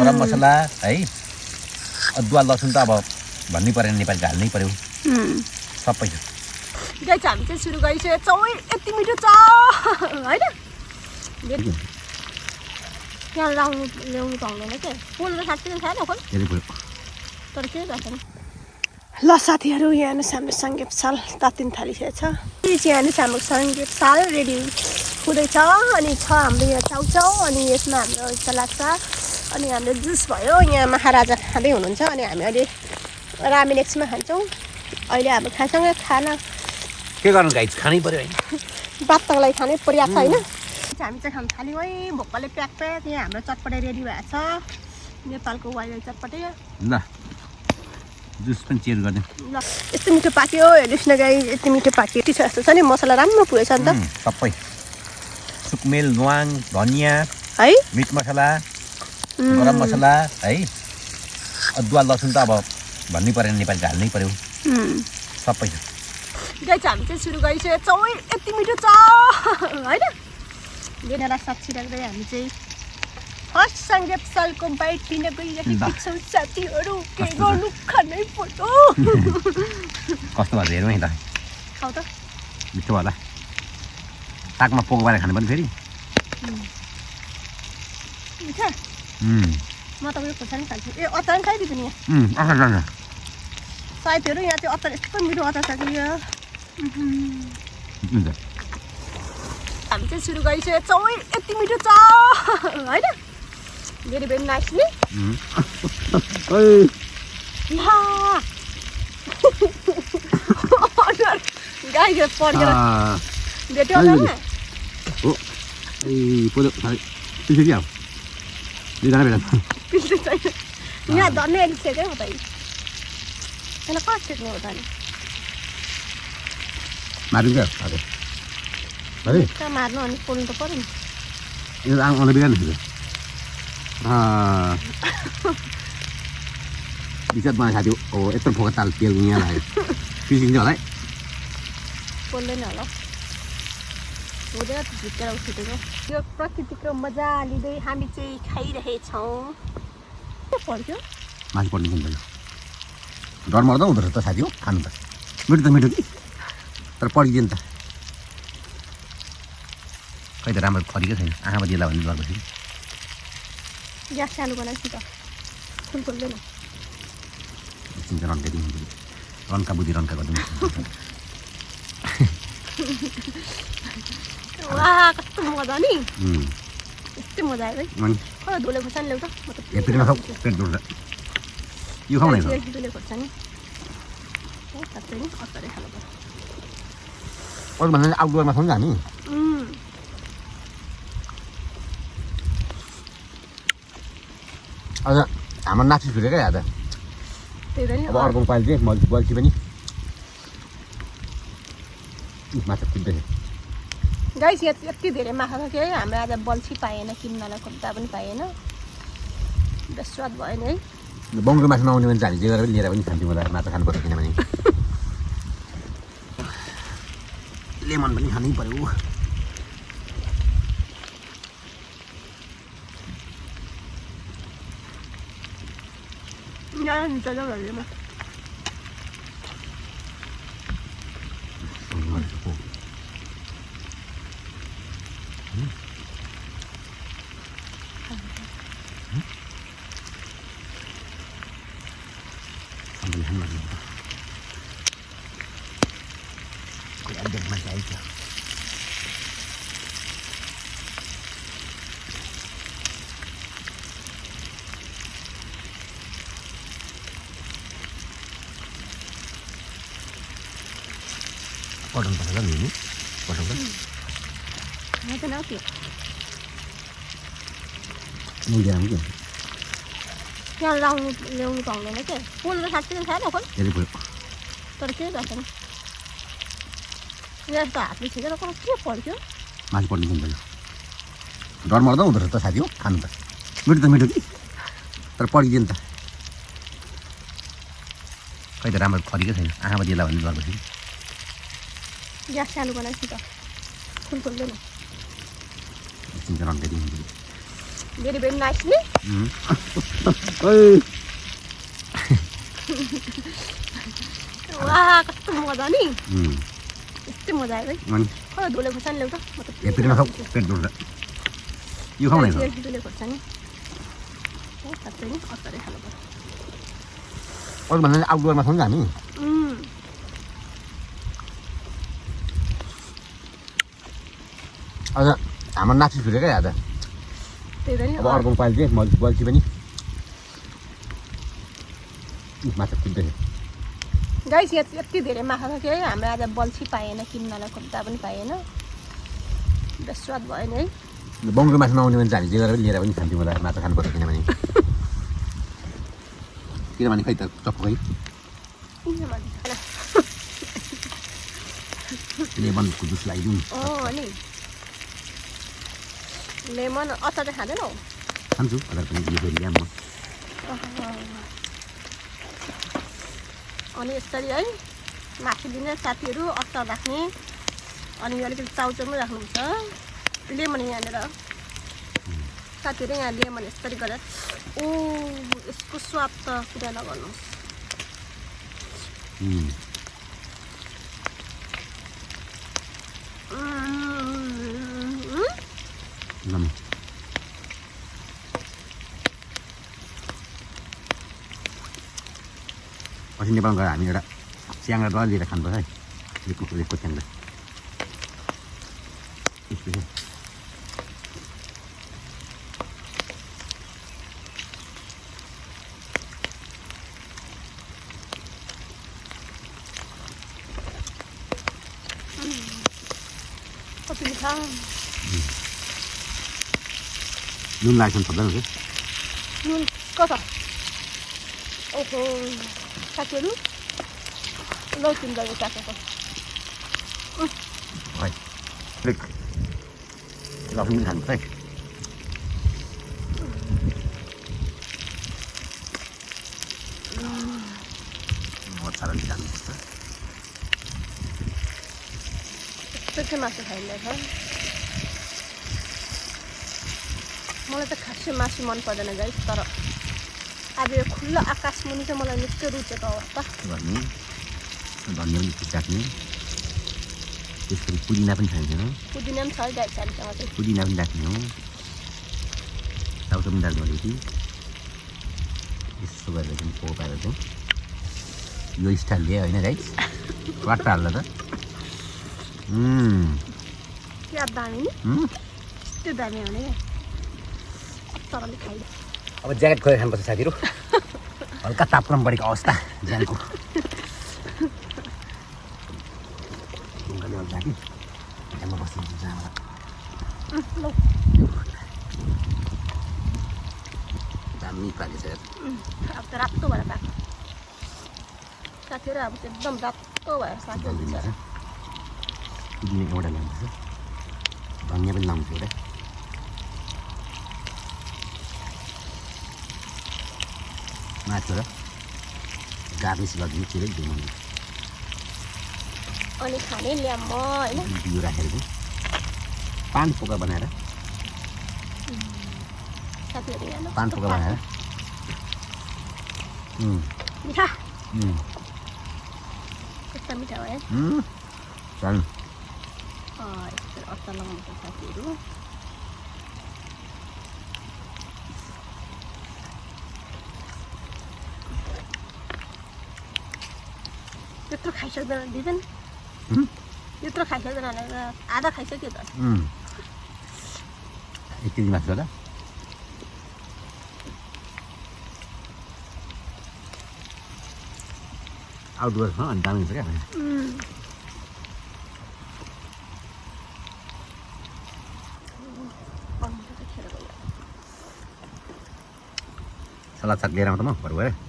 गरम मसला है अदुवा लसुन त अब भन्नै परेन नेपाली हाल्नै पर्यो सबै छ गाइस हामी चाहिँ सुरु गरिसकेछौँ यति मिठो छ हैन यहाँ ल्याउनु पाउँदैन के पोल र साँच्चै खाएन खोल तर के गर्छ नि ल साथीहरू यहाँ हेर्नुहोस् हाम्रो सङ्गीत साल तातिन थालिसकेको छ यहाँ हेर्नुहोस् हाम्रो सङ्गीत साल रेडी हुँदैछ अनि छ हाम्रो यहाँ चाउचाउ अनि यसमा हाम्रो सलाद अनि हाम्रो जुस भयो यहाँ महाराजा खाँदै हुनुहुन्छ अनि हामी अहिले रामेन एक्समा खान्छौँ अहिले हाम्रो खानासँग खाना के गर्नु गाइस खानै पर्यो हैन बात्तको लागि खानै परिरहेको छ होइन हामी चाहिँ खान थाल्यौँ है भोकले प्याक यहाँ हाम्रो चटपटे रेडी भएको छ नेपालको वाइल्ड चटपटे ल जुस पनि चेयर गर्ने ल यस्तो मिठो पाक्यो हेर्नुहोस् न गाई यति मिठो पाक्यो टी जस्तो छ नि मसला राम्रो पुगेछ नि त सबै सुकमेल ल्वाङ धनियाँ है मिट मसला गरम मसला है अदुवा लसुन त अब भन्नै परेन नेपाली हाल्नै पर्यो सबै छ गाइस हामी चाहिँ सुरु गरिसकेछौँ यति मिठो छ होइन बेनारा साक्षी राख्दै हामी चाहिँ फर्स्ट सङ्गीत सालको बाइट लिन गइरहेको छौँ साथीहरू के गर्नु खानै पर्यो कस्तो भन्छ हेरौँ है त खाऊ त मिठो होला सागमा पोको पारेर खानु पनि फेरि मिठा म त उयो खोर्सानी खान्छु ए अचार खाइदिन्छु नि यहाँ साथीहरू यहाँ चाहिँ अचार यस्तो मिठो अचार छ कि हामी चाहिँ सुरु गरिसकेछौँ यति मिठो छ होइन भेरी भेरी नाइस नि गाई पढेर भेट्यो होला यहाँ धन्ने आइसक्यो हो त त्यसलाई कहाँ छेक्नु हो त नि कहाँ मार्नु अनि पोल्नु त पऱ्यो नि विचार बनाए साथी हो यत्रो फोका ताल तेल यहाँ लाग्यो पिसिन्छ होला है पोल्दैन होला हुँदैन झुक्केर उठेको यो प्रकृतिको मजा लिँदै हामी चाहिँ खाइरहेछौँ के पर्थ्यो माथि पर्नु हुँदैन डर मर्दा हुँदो रहेछ त साथी हो खानु त मिठो कि तर पढिदियो नि त खै त राम्रो खरिकै छैन आँखा दिएला भन्ने गर्दैछु ग्यास सानो बनाएको छु त फुल खोल्दैन रन्का बुद्धि रन्का गरिदिनु वाह कस्तो मजा नि यस्तै मजा आयो है कता धुले खोर्सानी ल्याउँछ पेट दुख्छ यो खाउ न धुले खोर्सानी साँच्चै नि अचारै खानु पर्छ अरू भन्दा आउटडोरमा छौँ नि हामी आज हाम्रो नाच्ची छुटेको क्या आज अब अर्को पालि चाहिँ बल्छी पनि माछा कुद्दैछ गाइस यहाँ यति धेरै माछा छ कि है हाम्रो आज बल्छी पाएन किन्नलाई खोज्दा पनि पाएन स्वाद भएन है बङ्गलो माछा नआउने भने चाहिँ हामी जे गरेर पनि लिएर पनि खान्थ्यौँ होला माछा खानुपर्छ किनभने लेमन पनि खानै पर्यो पठाउनु पर्छ नि पठाउँदा यहाँ ल्याउनु पाउँदैन के पोल र साँच्चै खाएन खोल तर के गर्छ नि यहाँ त हातले छिकेर के पर्थ्यो माथि पर्नु हुँदैन डर मर्दा हुँदो रहेछ त साथी हो खानु त मिठो कि तर पढिदियो नि त खै त राम्रो खरिकै छैन आँखा दिएला भन्ने गर्दैछु ग्यास सानो बनाएको छु त फुल खोल्दैन भेरी भेरी नाइस नि वाह कस्तो मजा नि यस्तै मजा आयो है खै धुले खोर्सानी ल्याउ त म त यतिमा खाऊ पेट दुख्छ यो खाऊ न धुले खोर्सानी साँच्चै नि अचारै खानु पर्छ अरू भन्दा आउटडोरमा छौँ नि हामी आज हाम्रो नाच्ची छुट्यो क्या आज त्यही त नि अब अर्को पालि चाहिँ बल्छी पनि माछा कुद्दैछ गाइस यहाँ यति धेरै माछा छ कि है हाम्रो आज बल्छी पाएन किन्नलाई खोज्दा पनि पाएन बेस्वाद भयो नि है बङ्गलो माछा नआउने भने चाहिँ हामी जे गरेर लिएर पनि खान्थ्यौँ होला माछा खानुपर्छ किनभने खै त चप्पै लेमनको जुस लगाइदिउँ नि लेमन अचार चाहिँ खाँदैनौ खान्छु अचार पनि यो फेरि ल्याम म अनि यसरी है मासु दिने साथीहरू अचार राख्ने अनि यो अलिकति चाउचाउमै राख्नुहुन्छ लेमन यहाँनिर साथीहरू यहाँ लेमन यसरी गरेर ओ यसको स्वाद त कुरा नगर्नुहोस् पछि नेपाल गएर हामी एउटा च्याङ्ग्रा डल्ला लिएर खानुपर्छ है लेखको च्याङ्ग्रा कति मिठा नुन लाग्छ थप्दैन कि नुन कता ओहो साथीहरू लौ तिमीलाई काटेको लसुन पनि खानुपर्छ है मजाले खानुपर्छ यस्तो चाहिँ मासु खाइँदैछ मलाई त खासै मासु मन पर्दैन गाइस तर अब यो खुल्ला आकाश मुनि चाहिँ मलाई निकै रुचेको अवस्था गर्ने धनियाँ पनि काट्ने त्यसपछि पुदिना पनि खाइन्छ पुदिना पनि छ है गाइस हामीसँग चाहिँ पुदिना पनि राख्ने हो टाउको पनि राख्नु अलिकति यसो गरेर चाहिँ पो पारेर चाहिँ यो स्टाइलले होइन गाइस वाट्टा हाल्दा त क्या दामी नि यस्तो दामी हो नि तरले खाइ अब ज्याकेट खोलेर खानुपर्छ साथीहरू हल्का तापक्रम बढेको अवस्था ज्यानको ढुङ्गाले हल्का कि ज्यानमा बस्नु जहाँबाट दामी पाकेछ अब त रातो भएर पाएको साथीहरू अब चाहिँ एकदम रातो भएर साथीहरू पुदिना एउटा लाउँदैछ धनियाँ पनि लाउँछु एउटा माथि र गार्निस गरिदिनु चिरै दिउँ अनि खाने ल्याम म होइन बिउ राखेर चाहिँ पान पोका बनाएर साथीहरू यहाँ पान पोका बनाएर मिठा कस्तो मिठा भयो चल यस्तो अचार लगाउनुपर्छ साथीहरू त्यत्रो खाइसक्दैन दिदैन त्यत्रो खाइसक्दैन भनेर आधा खाइसक्यो त एक केजी मासु होला आउटडोर्समा अनि दामी हुन्छ क्या सलाद साग लिएर आउँदा म घरबाट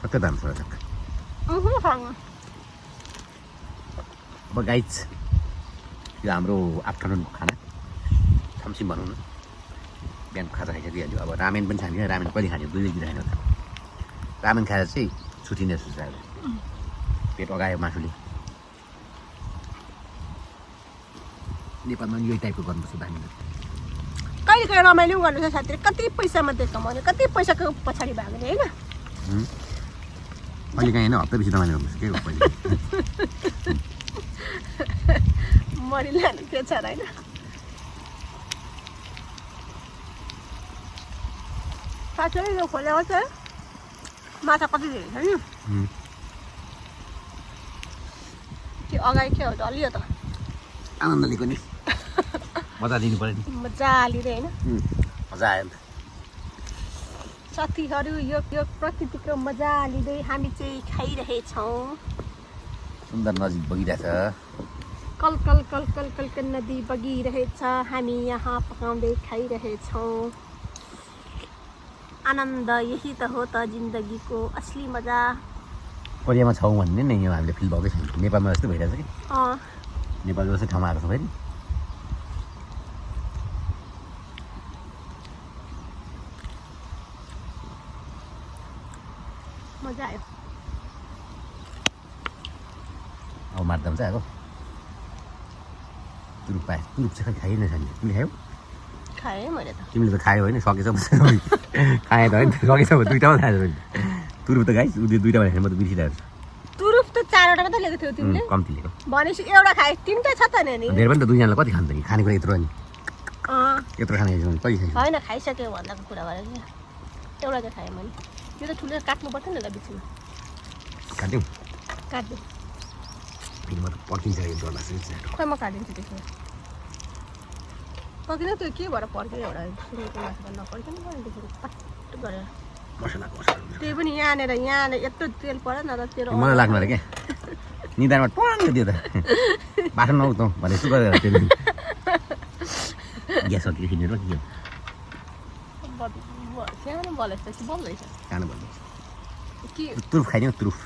कति दाम छ साग अब गाइज यो हाम्रो आफ्टरनुनको खाना छम्सिम भनौँ न बिहानको खाजा खाइसकिहाल्यो अब रामेन पनि खाने रामेन कहिले खाने दुई दिन खाने रामेन खाएर चाहिँ छुट्टिने जस्तो छ पेट अगायो मासुले नेपालमा यही टाइपको गर्नुपर्छ दामी कहिले रमाइलो पनि गर्नु छ साथीहरू कति पैसा मात्रै कमाउने कति पैसाको पछाडि भाग्ने होइन अहिले काहीँ होइन हप्ता पछि रमाइलो गर्नुपर्छ के हो पहिले मरिलानु त्यो छ होइन साथीहरू यो खोलेको चाहिँ माछा कति धेरै छ नि त्यो अगाडि के हो डलियो त आनन्द लिएको नि मजा लिनु पऱ्यो नि मजा लिँदै होइन मजा आयो नि त साथीहरू यो प्रकृतिको मजा लिँदै हामी चाहिँ खाइरहेछौँ सुन्दर नजिक बगिरहेछ कल कल कल कल कल कल नदी बगिरहेछ हामी यहाँ पकाउँदै खाइरहेछौँ आनन्द यही त हो त जिन्दगीको असली मजा कोरियामा छौँ भन्ने नि यो हामीले फिल भएकै छैन नेपालमा जस्तो भइरहेछ कि अँ नेपालको जस्तै ठाउँमा आएको छ फेरि मजा आयो अब मार्दा चाहिँ आएको तुरुप पाएँ तुरुप चाहिँ खाइएन छ नि तिमीले खायौ खाएँ मैले त तिमीले त खायौ होइन सकेछ खाएँ त होइन सकेछ दुइटामा खाएछ तुरुप त खाइस् उसले दुइटा खाएँ म त बिर्सिरहेको छु तुरुप त 4वटा मात्रै लिएको थियौ तिमीले कम्ती लिएको भनेपछि एउटा खाए 3टा छ त नि धेरै पनि त दुईजनालाई कति खान्छ नि खानेकुरा यत्रो नि अँ यत्रो खाने कति खाइस् होइन खाइसक्यो भन्दाको कुरा गरेको एउटा चाहिँ खाएँ मैले यो त ठुलो काट्नु पर्छ नि त बिचमा काट्यौ काट्नु फेरि म त पर्खिन्छ यो डर लाग्छ खोइ म काटिदिन्छु त्यसमा पकिन त्यो के भएर पर्क्यो एउटा सुँगुरको मासु नपर्क्यो नि भयो त्यसरी पाट गरेर मसला त्यही पनि यहाँनिर यत्रो तेल पऱ्यो न त तेल मलाई लाग्नु अरे क्या निधारमा टवाङ दियो त बाटो नआउ त भने यसो गरेर त्यो ग्यास सकियो किनेर के सानो बलेछ कि बल्दैछ सानो भन्नु के तुरुप खाइदिउँ तुरुप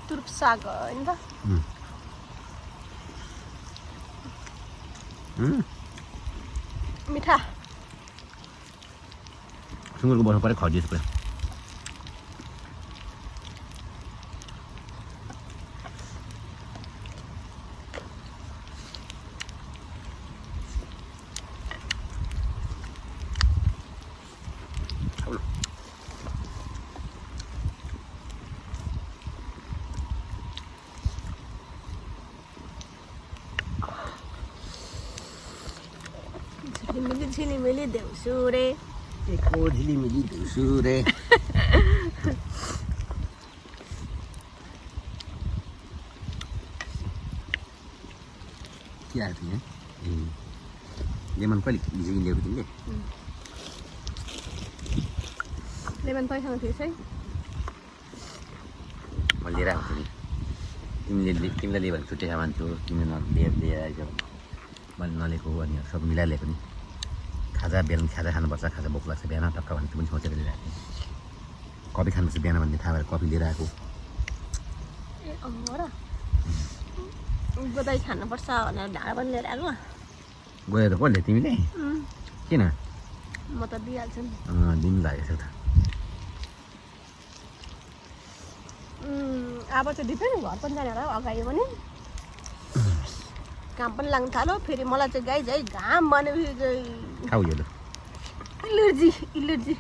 तुरुप साग होइन त मिठा सुँगुरको बस्नु पऱ्यो खजिएछ पऱ्यो झिलिमिली देउसु रे एको झिलिमिली देउसु रे के आएको थियो लेमन कहिले भिजेको ल्याएको तिमीले लेमन पैसामा थिएछ है म लिएर आएको थिएँ नि तिमीलाई लियो भने छुट्टै सामान थियो तिमीले लिएर आइज मैले नलिएको अनि सब मिलाएर ल्याएको नि खाजा बिहान खाजा खानुपर्छ खाजा भोक लाग्छ बिहान टक्क भने त्यो पनि सोचेर लिएर आएको कफी खानुपर्छ बिहान भन्ने थाहा भएर कफी लिएर आएको ए हो र गोदाई खानुपर्छ भनेर ढाडा पनि लिएर आएको गयो त कसले तिमीले किन म त दिइहाल्छु नि दिनु लागेको छ त अब चाहिँ दिपे नि घर पनि जाने होला अगाडि पनि काम पनि लाग्नु थाल्यो फेरि मलाई चाहिँ गाई है घाम भनेपछि चाहिँ खाऊ यो इलर्जी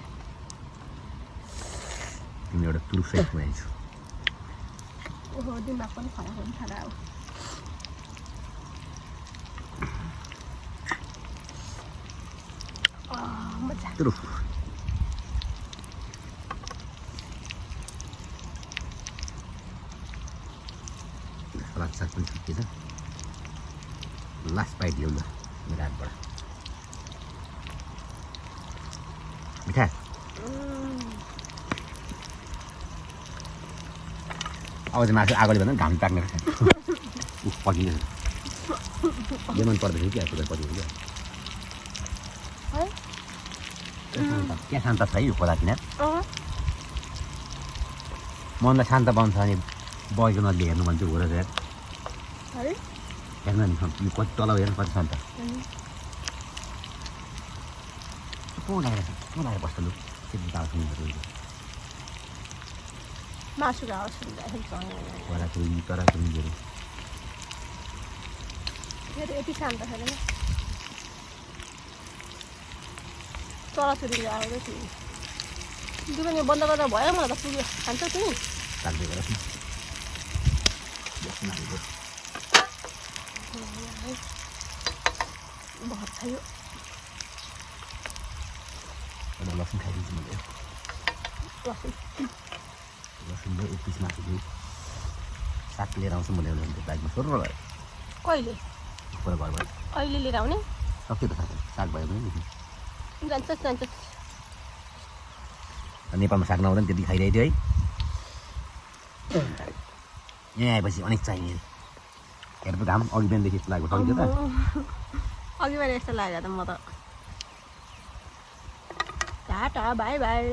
तिमी एउटा तुरुप सहित खुवाइछु ओहो दिमाग पनि खराब हुनु थाल्यो अब मजा तुरुप सलाद साग पनि छुट्टी छ लास्ट बाइट ल्याउँ ल मेरो हातबाट मिठा अब चाहिँ मासु आगोले भन्दा घाम टाक्ने रहेछ पकिँदैछ लेमन पर्दैछ कि आएको पकिँदैन क्या शान्त छ है यो खोला किनार मनलाई शान्त पाउँछ अनि बगेको नदीले हेर्नु भने चाहिँ हो र हेर्नु नि यो कति तल हेर्नु कति शान्त पो लगाएर बस्छ लु मासुको आवाज सुनिरहेको चराचुरुङ्गीहरू यति शान्त छैन चराचुरुङ्गी आउँदैछ दिदी यो बन्द गर्दा भयो मलाई त पुग्यो खान्छौ तिमी राख्दै गरौँ न बहुत खायो लसुन खाइदिन्छु मैले लसुन र एक पिस मासु साग लिएर आउँछु मैले बाइकमा सोध्नु भयो कहिले पर घरबाट अहिले लिएर आउने सक्यो त साग भयो भने जान्छ नेपालमा साग नहुँदैन त्यति खाइरहेको थियो है यहाँ आएपछि अनेक चाहिने हेर घाम अघि बिहानदेखि लागेको सक्यो त अघि बिहान यस्तो लाग्यो त म त टाटा बाई बाई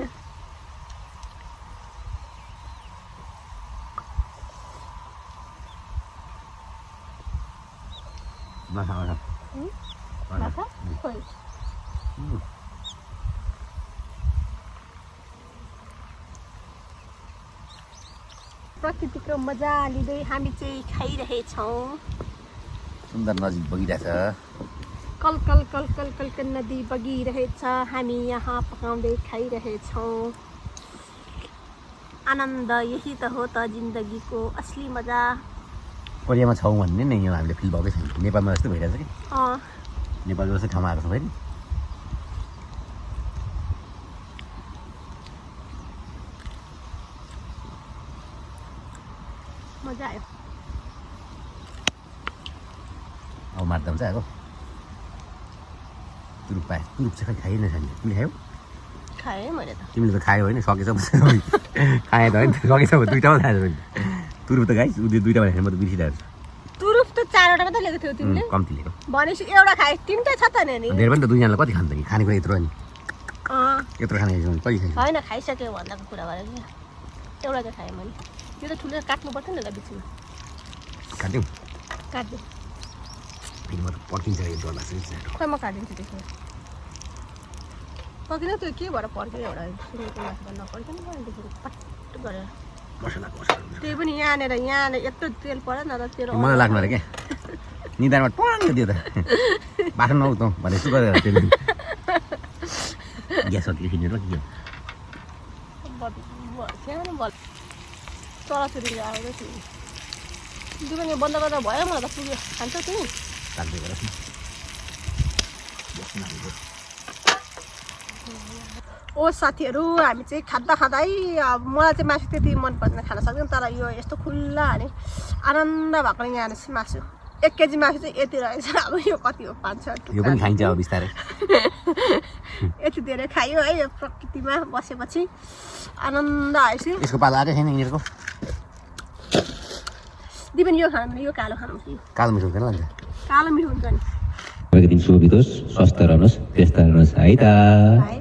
प्रकृतिको मजा लिँदै हामी चाहिँ खाइरहेछौँ सुन्दर नजिक बगिरहेछ कल कल कल कल कल कल नदी बगिरहेछ हामी यहाँ पकाउँदै खाइरहेछौँ आनन्द यही त हो त जिन्दगीको असली मजा कोरियामा छौँ भन्ने नै यो हामीले फिल भएकै छैन नेपालमा जस्तो भइरहेछ कि नेपालको जस्तै ठाउँमा आएको छ फेरि मजा आयो अब मार्दा हुन्छ आएको तुरुप पाएँ तुरुप चाहिँ खाइएन छैन तिमीले खायौ खाएँ मैले त तिमीले त खायो होइन सकेछ खाएँ त होइन सकेछ दुइटा मात्रै खायो तुरुप त खाइस् उसले दुइटा खाएर म त बिर्सिरहेको छु तुरुप त 4वटा मात्रै लिएको थियौ तिमीले कम्ती लिएको भनेपछि एउटा खाए 3टा छ त नि धेरै पनि त दुईजनालाई कति खान्छ कि खानेकुरा यत्रो नि यत्रो खाने कति खान्छ होइन खाइसक्यो भन्दाको कुरा गरेको एउटा चाहिँ खाएँ मैले यो त ठुलो काट्नु पर्छ नि त बिचमा काट्यौ काट्दै फेरि म त पर्किन्छ यो डर लाग्छ खोइ म काटिदिन्छु त्यसमा पकिन त्यो के भएर पर्क्यो एउटा सुँगुरको मासु नपर्क्यो नि त्यसरी पट गरेर मसला त्यही पनि यहाँनिर यत्रो तेल पऱ्यो न त तेल मलाई लाग्नु अरे क्या निधारमा टङ्ग दियो त बाटो नआउ त भने यसो गरेर त्यसले ग्यास सकियो किनेर के चराचुरुङ्गी आउँदैछ दिदी यो बन्द गर्दा भयो मलाई त पुग्यो खान्छौ तिमी राख्दै गरौँ न ओ साथीहरू हामी चाहिँ खाँदा खाँदै अब मलाई चाहिँ मासु त्यति मन पर्दैन खान सक्दैन तर यो यस्तो खुल्ला हाने आनन्द भएको यहाँ मासु 1 केजी मासु चाहिँ यति रहेछ अब यो कति हो 5-6 यो पनि खाइन्छ अब बिस्तारै यति धेरै खायो है यो प्रकृतिमा बसेपछि आनन्द आएपछि यसको पालो आएकै छैन यिनीहरूको दिदी यो खानु यो कालो खानु कालो मिठो हुँदैन अन्त कालो मिठो हुन्छ नि दिन शुभ बितोस् स्वस्थ रहनुहोस् व्यस्त रहनुहोस् है त